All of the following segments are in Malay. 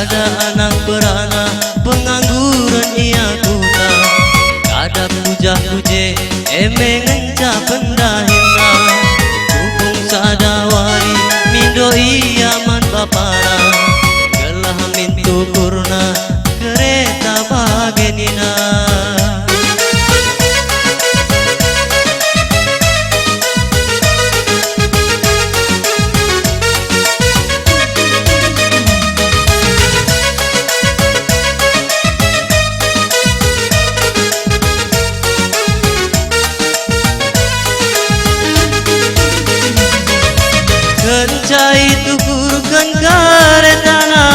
Sada anak beranak pengangguran ia kuta, kadang puja-puje emeng enca pendahina. Dukung sadawari mindo iaman bapara, gelah mintu kurna kereta bagenina. Kencai tukurkan karetana,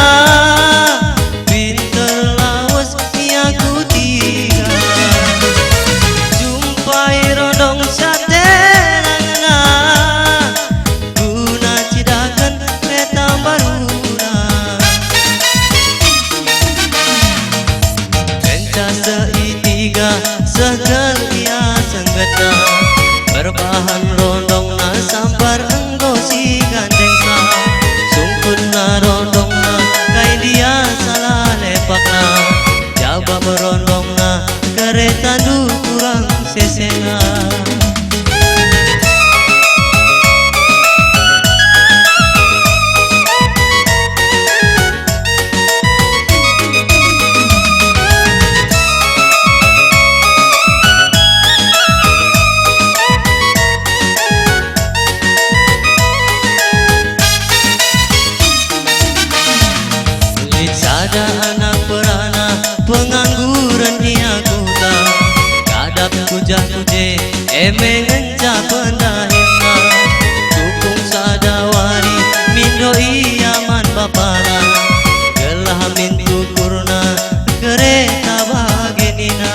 pinter lawas aku tiga. Jumpai rodong satenana, guna cidakan kereta baruna. Kenca seitiga segel ia senggeta, berbahan rondong na sampar enggo si gandeng sa. Sungkun na rondong na kay dia salah lepak na, jaba berondong na kereta du kurang sesena. Sada anak beranak pengangguran ia kuta, kadap puja-puje emeng enca pendahina. Dukung sadawari mindo iaman bapara, gelah mintu kurna kereta bagenina.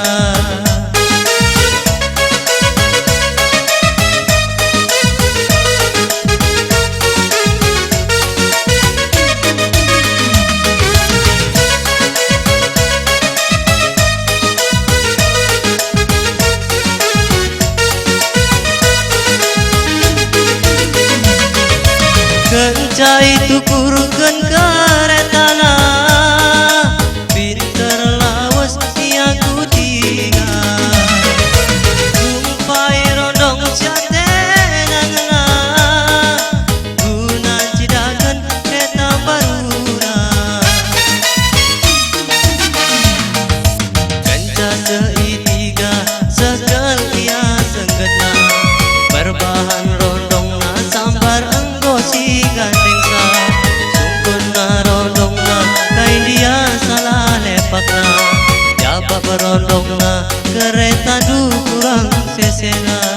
Kencai tukurkan karetana, pinter lawas aku tiga. Jumpai rodong satenana, guna cidakan kereta baruna. Kenca seitiga segel ia senggena, berbahan rondong na sambar enggo si gandeng sa. Sungkun na rondong na kay dia salah lepak na, jaba berondong na kereta du kurang sesena.